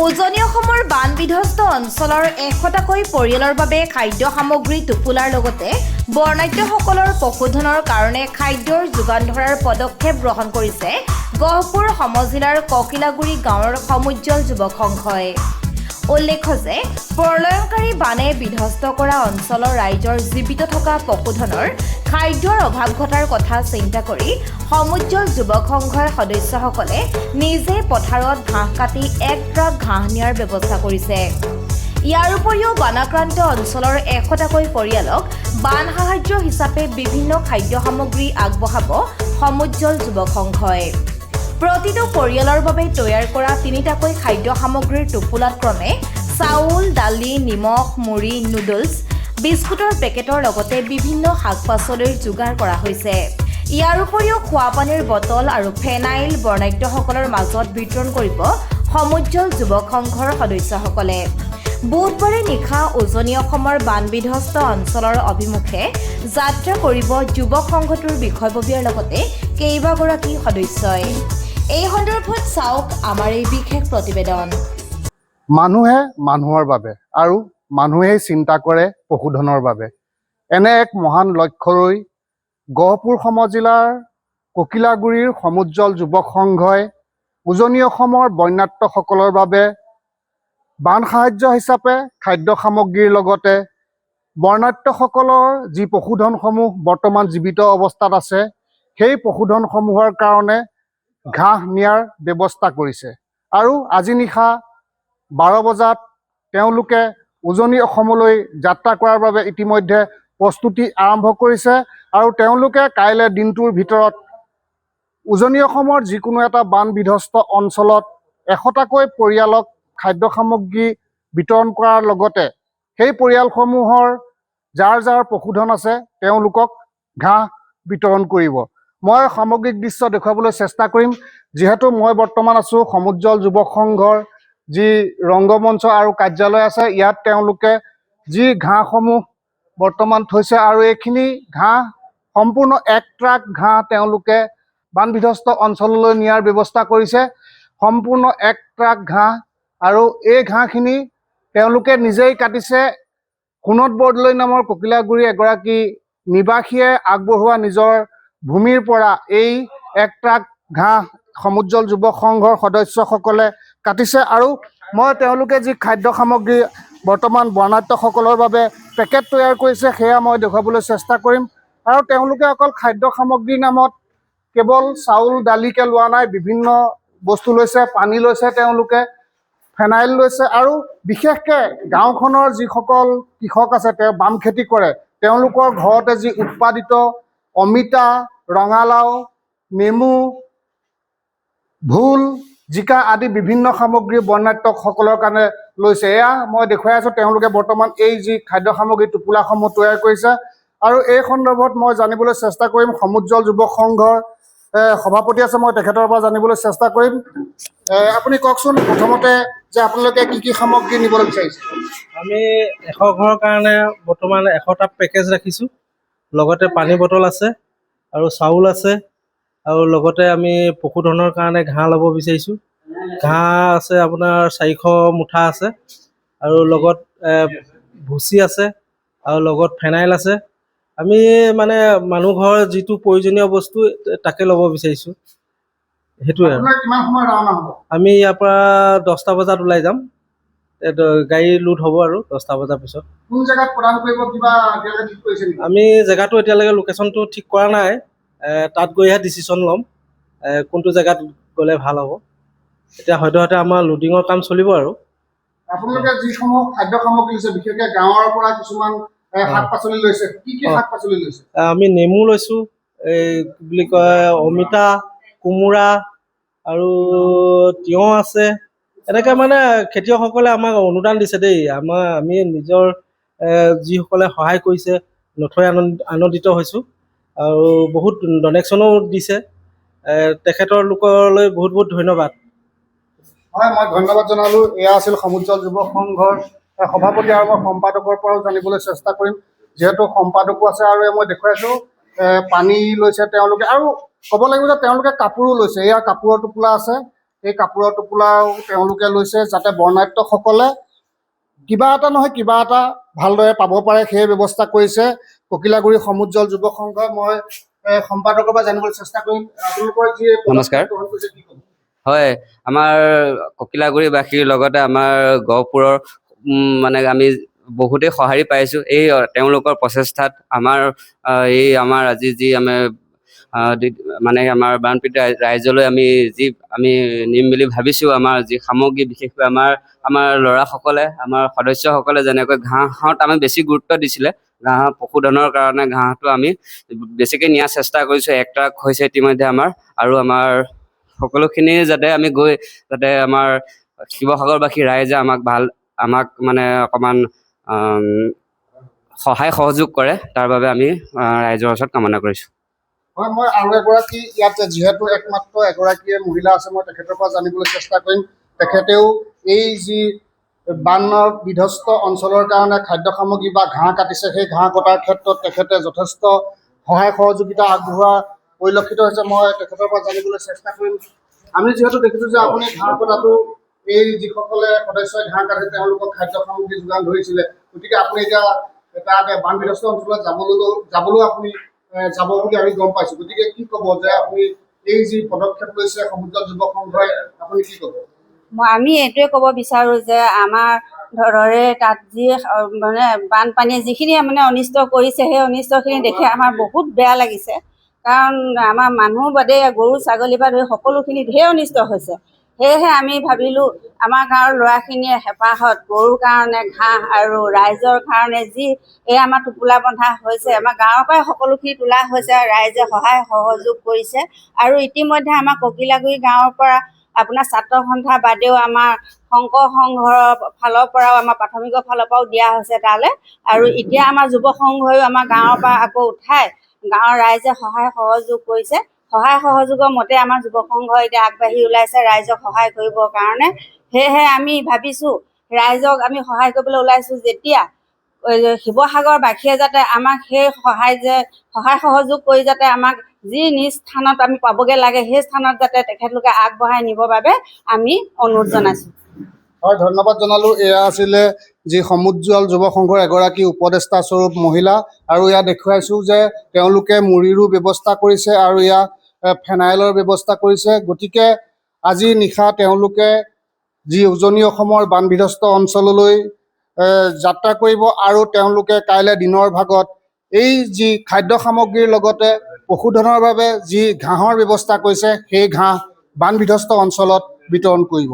উজনি অসমৰ বান বিধ্বস্ত অঞ্চলৰ ১০০টাকৈ পৰিয়ালৰ বাবে খাদ্য সামগ্ৰী টোপোলাৰ লগতে বৰ্ণাঢ্যসকলৰ পশুধনৰ কাৰণে খাদ্যৰ যোগান ধৰাৰ পদক্ষেপ গ্ৰহণ কৰিছে গহপুৰ সমজিলাৰ ককিলাগুৰি গাঁৱৰ সমুজ্জ্বল যুৱক সংঘই। উল্লেখ্য যে প্ৰলয়ংকাৰী বানে বিধ্বস্ত কৰা অঞ্চলৰ ৰাইজৰ জীৱিত থকা পশুধনৰ খাদ্যৰ অভাৱ ঘটাৰ কথা চিন্তা কৰি সমুজ্জ্বল যুৱক সংঘৰ সদস্যসকলে নিজে পথাৰত ঘাঁহ কাটি ১ ট্ৰাক ঘাঁহ নিয়াৰ ব্যৱস্থা কৰিছে। ইয়াৰ উপৰিও বানাক্ৰান্ত অঞ্চলৰ ১০০টাকৈ পৰিয়ালক বান সাহায্য হিচাপে বিভিন্ন খাদ্য সামগ্ৰী আগবঢ়াব সমুজ্জ্বল যুৱক সংঘই। প্ৰতিটো পৰিয়ালৰ বাবে তৈয়াৰ কৰা ৩টাকৈ খাদ্য সামগ্ৰীৰ টোপোলাত ক্ৰমে চাউল, দালি, নিমখ, মুড়ি, নুডলছ, বিস্কুটৰ পেকেটৰ লগতে বিভিন্ন শাক-পাচলিৰ যোগাৰ কৰা হৈছে। ইয়াৰ উপৰিও খোৱাপানীৰ বটল আৰু ফেনাইল বৰ্ণাঢ্যসকলৰ মাজত বিতৰণ কৰিব সমুজ্জ্বল যুৱক সংঘৰ সদস্যসকলে। বুধবাৰে নিশা উজনি অসমৰ বান বিধ্বস্ত অঞ্চলৰ অভিমুখে যাত্ৰা কৰিব যুৱক সংঘটোৰ বিষয়ববীয়াৰ লগতে কেইবাগৰাকী সদস্যই। এই সন্দৰ্ভত চাওক আমাৰ এই বিশেষ প্ৰতিবেদন। মানুহে মানুহৰ বাবে আৰু মানুহেই চিন্তা কৰে পশুধনৰ বাবে, এনে এক মহান লক্ষ্য লৈ গহপুৰ সমজিলাৰ ককিলাগুৰিৰ সমুজ্জ্বল যুৱক সংঘই উজনি অসমৰ বন্যাৰ্তসকলৰ বাবে বান সাহায্য হিচাপে খাদ্য সামগ্ৰীৰ লগতে বৰ্ণাঢ্যসকলৰ যি পশুধনসমূহ বৰ্তমান জীৱিত অৱস্থাত আছে সেই পশুধনসমূহৰ কাৰণে ঘাঁহ নিয়াৰ ব্যৱস্থা কৰিছে। আৰু আজি নিশা ১২ বজাত তেওঁলোকে উজনি অসমলৈ যাত্ৰা কৰাৰ বাবে ইতিমধ্যে প্ৰস্তুতি আৰম্ভ কৰিছে আৰু তেওঁলোকে কাইলৈ দিনটোৰ ভিতৰত উজনি অসমৰ যিকোনো এটা বান বিধ্বস্ত অঞ্চলত ১০০টাকৈ পৰিয়ালক খাদ্য সামগ্ৰী বিতৰণ কৰাৰ লগতে সেই পৰিয়ালসমূহৰ যাৰ যাৰ পশুধন আছে তেওঁলোকক ঘাঁহ বিতৰণ কৰিব। মই সামগ্ৰিক দৃশ্য দেখুৱাবলৈ চেষ্টা কৰিম, যিহেতু মই বৰ্তমান আছোঁ সমুজ্জ্বল যুৱক সংঘৰ যি ৰংগমঞ্চ আৰু কাৰ্যালয় আছে, ইয়াত তেওঁলোকে যি ঘাঁহসমূহ বৰ্তমান থৈছে আৰু এইখিনি ঘাঁহ সম্পূৰ্ণ ১ ট্ৰাক ঘাঁহ তেওঁলোকে বান বিধ্বস্ত অঞ্চললৈ নিয়াৰ ব্যৱস্থা কৰিছে। সম্পূৰ্ণ ১ ট্ৰাক ঘাঁহ আৰু এই ঘাঁহখিনি তেওঁলোকে নিজেই কাটিছে। সোণত বৰদলৈ নামৰ ককিলাগুৰি এগৰাকী নিবাসীয়ে আগবঢ়োৱা নিজৰ ভূমিৰ পৰা এই ১ ট্ৰাক ঘাঁহ সমুজ্জ্বল যুৱক সংঘৰ সদস্যসকলে কাটিছে আৰু মই তেওঁলোকে যি খাদ্য সামগ্ৰী বৰ্তমান বৰ্ণাঢ্যসকলৰ বাবে পেকেট তৈয়াৰ কৰিছে সেয়া মই দেখুৱাবলৈ চেষ্টা কৰিম। আৰু তেওঁলোকে অকল খাদ্য সামগ্ৰীৰ নামত কেৱল চাউল দালিকে লোৱা নাই, বিভিন্ন বস্তু লৈছে, পানী লৈছে, তেওঁলোকে ফেনাইল লৈছে আৰু বিশেষকৈ গাঁওখনৰ যিসকল কৃষক আছে তেওঁ বাম খেতি কৰে, তেওঁলোকৰ ঘৰতে যি উৎপাদিত অমিতা, ৰঙালাও, নেমু, ভোল, জিকা আদি বিভিন্ন সামগ্ৰী বৰ্ণাঢ্যসকলৰ কাৰণে লৈছে। এয়া মই দেখুৱাই আছোঁ তেওঁলোকে বৰ্তমান এই যি খাদ্য সামগ্ৰী টোপোলাসমূহ তৈয়াৰ কৰিছে। আৰু এই সন্দৰ্ভত মই জানিবলৈ চেষ্টা কৰিম সমুজ্জ্বল যুৱক সংঘৰ সভাপতি আছে, মই তেখেতৰ পৰা জানিবলৈ চেষ্টা কৰিম। আপুনি কওকচোন প্ৰথমতে যে আপোনালোকে কি কি সামগ্ৰী নিবলৈ বিচাৰিছে? আমি ১০০ ঘৰৰ কাৰণে বৰ্তমান ১০০টা পেকেজ ৰাখিছোঁ, লগতে পানী বটল আছে আৰু চাউল আছে আৰু লগতে আমি পশুধনৰ কাৰণে ঘাঁহ ল'ব বিচাৰিছোঁ। ঘাঁহ আছে আপোনাৰ ৪০০ মুঠা আছে আৰু লগত ভুচি আছে আৰু লগত ফেনাইল আছে। আমি মানে মানুহ ঘৰৰ যিটো প্ৰয়োজনীয় বস্তু তাকে ল'ব বিচাৰিছোঁ, সেইটোৱে। আমি ইয়াৰ পৰা 10টা বজাত ওলাই যাম, গাড়ী লোড হ'ব আৰু 10টা বজাৰ পিছত। কোন জেগাত প্ৰদান কৰিব কিবা ঠিক কৰিছে নেকি? আমি জেগাটো এতিয়ালৈকে লোকেশ্যনটো ঠিক কৰা নাই, তাত গৈহে ডিচিশ্যন ল'ম কোনটো জেগাত গ'লে ভাল হ'ব। এতিয়া সদ্যহতে আমাৰ লোডিঙৰ কাম চলিব আৰু। আপোনালোকে যিসমূহ খাদ্য সামগ্ৰী লৈছে বিশেষকৈ গাঁৱৰ পৰা কিছুমান শাক পাচলি লৈছে, কি কি শাক পাচলি লৈছে? আমি নেমু লৈছোঁ, এই কি বুলি কয় অমিতা, কোমোৰা আৰু তিয়ঁহ আছে। এনেকৈ মানে খেতিয়কসকলে আমাক অনুদান দিছে দেই। আমি নিজৰ যিসকলে সহায় কৰিছে নথৈ আনন্দিত হৈছোঁ আৰু বহুত ডনেশ্যনো দিছে, তেখেতৰ লোকলৈ বহুত বহুত ধন্যবাদ। হয়, মই ধন্যবাদ জনালোঁ। এয়া আছিল সমুজ্জ্বল যুৱক সংঘৰ সভাপতি আৰু মই সম্পাদকৰ পৰাও জানিবলৈ চেষ্টা কৰিম, যিহেতু সম্পাদকো আছে। আৰু মই দেখুৱাইছোঁ পানী লৈছে তেওঁলোকে, আৰু ক'ব লাগিব যে তেওঁলোকে কাপোৰো লৈছে। এয়া কাপোৰৰ টোপোলা আছে, সেই কাপোৰৰ টোপোলাও তেওঁলোকে লৈছে, যাতে বৰ্ণাঢ্যসকলে কিবা এটা নহয় কিবা এটা ভালদৰে পাব পাৰে সেই ব্যৱস্থা কৰিছে ককিলাগুৰি সমুজ্জ্বল যুৱ সংঘ। মই সম্পাদকৰ পৰা জানিবলৈ চেষ্টা কৰিম, আপোনালোকৰ যি নমস্কাৰ। গ্ৰহণ কৰিছে কি ক'ব? হয়, আমাৰ ককিলাগুৰিবাসীৰ লগতে আমাৰ গহপুৰৰ মানে আমি বহুতেই সঁহাৰি পাইছোঁ এই তেওঁলোকৰ প্ৰচেষ্টাত। আমাৰ আজি যি মানে আমাৰ বানপীড়িত ৰাইজলৈ আমি নিম বুলি ভাবিছোঁ। আমাৰ যি সামগ্ৰী, বিশেষকৈ আমাৰ ল'ৰাসকলে, আমাৰ সদস্যসকলে যেনেকৈ ঘাঁহত আমি বেছি গুৰুত্ব দিছিলে, ঘাঁহ পশুধনৰ কাৰণে ঘাঁহটো আমি বেছিকৈ নিয়াৰ চেষ্টা কৰিছোঁ। 1 ট্ৰাক হৈছে ইতিমধ্যে আমাৰ, আৰু আমাৰ সকলোখিনি যাতে আমি গৈ যাতে আমাৰ শিৱসাগৰবাসী ৰাইজে আমাক মানে অকণমান সহায় সহযোগ কৰে, তাৰ বাবে আমি ৰাইজৰ ওচৰত কামনা কৰিছোঁ। হয়, মই আৰু এগৰাকী ইয়াত যিহেতু একমাত্ৰ এগৰাকীয়ে মহিলা আছে, মই তেখেতৰ পৰা জানিবলৈ চেষ্টা কৰিম। তেখেতেও এই যি বানৰ বিধ্বস্ত অঞ্চলৰ কাৰণে খাদ্য সামগ্ৰী বা ঘাঁহ কাটিছে, সেই ঘাঁহ কটাৰ ক্ষেত্ৰত তেখেতে যথেষ্ট সহায় সহযোগিতা আগবঢ়োৱা পৰিলক্ষিত হৈছে। মই তেখেতৰ পৰা জানিবলৈ চেষ্টা কৰিম। আমি যিহেতু দেখিছোঁ যে আপুনি ঘাঁহ কটাটো এই যিসকলে সদস্যই ঘাঁহ কাটে তেওঁলোকক খাদ্য সামগ্ৰী যোগান ধৰিছিলে, গতিকে আপুনি এতিয়া তাত বান বিধ্বস্ত অঞ্চলত যাবলৈও আপুনি যাব বুলি আমি গম পাইছোঁ। গতিকে কি ক'ব যে আপুনি এই যি পদক্ষেপ লৈছে সমুজ্জ্বল যুৱ সংঘই, আপুনি কি ক'ব? আমি এইটোৱে ক'ব বিচাৰোঁ যে আমাৰ ধৰে তাত যি মানে বানপানীয়ে যিখিনি মানে অনিষ্ট কৰিছে, সেই অনিষ্টখিনি দেখি আমাৰ বহুত বেয়া লাগিছে। কাৰণ আমাৰ মানুহ বাদে গৰু ছাগলী বা ধৰি সকলোখিনি ঢেৰ অনিষ্ট হৈছে। সেয়েহে আমি ভাবিলোঁ আমাৰ গাঁৱৰ ল'ৰাখিনিয়ে হেঁপাহত গৰুৰ কাৰণে ঘাঁহ আৰু ৰাইজৰ কাৰণে যি আমাৰ টোপোলা বন্ধা হৈছে, আমাৰ গাঁৱৰ পৰাই সকলোখিনি তোলা হৈছে, ৰাইজে সহায় সহযোগ কৰিছে। আৰু ইতিমধ্যে আমাৰ ককিলাগুৰি গাঁৱৰ পৰা আপোনাৰ ছাত্ৰ সন্থা বাদেও আমাৰ শংকৰ সংঘৰ ফালৰ পৰাও, আমাৰ প্ৰাথমিকৰ ফালৰ পৰাও দিয়া হৈছে তালৈ। আৰু এতিয়া আমাৰ যুৱ সংঘয়ো আমাৰ গাঁৱৰ পৰা আকৌ উঠাই গাঁৱৰ ৰাইজে সহায় সহযোগ কৰিছে। সহায় সহযোগৰ মতে আমাৰ যুৱ সংঘ এতিয়া আগবাঢ়ি ওলাইছে ৰাইজক সহায় কৰিবৰ কাৰণে। সেয়েহে আমি ভাবিছোঁ ৰাইজক আমি সহায় কৰিবলৈ ওলাইছোঁ যেতিয়া শিৱসাগৰবাসীয়ে যাতে আমাক সেই সহায় সহযোগ কৰি যাতে আমাক যি নিজ স্থানত আমি পাবগৈ লাগে, সেই স্থানত যাতে তেখেতলোকে আগবঢ়াই নিবৰ বাবে আমি অনুৰোধ জনাইছোঁ। হয়, ধন্যবাদ জনালোঁ। এয়া আছিলে যি সমুজ্জ্বল যুৱ সংঘৰ এগৰাকী উপদেষ্টা স্বৰূপ মহিলা, আৰু ইয়াত দেখুৱাইছোঁ যে তেওঁলোকে মুড়িৰো ব্যৱস্থা কৰিছে আৰু ইয়াত ফেনাইলৰ ব্যৱস্থা কৰিছে। গতিকে আজি নিশা তেওঁলোকে যি উজনি অসমৰ বানবিধ্বস্ত অঞ্চললৈ যাত্ৰা কৰিব, আৰু তেওঁলোকে কাইলৈ দিনৰ ভাগত এই যি খাদ্য সামগ্ৰীৰ লগতে পশুধনৰ বাবে যি ঘাঁহৰ ব্যৱস্থা কৰিছে, সেই ঘাঁহ বানবিধ্বস্ত অঞ্চলত বিতৰণ কৰিব।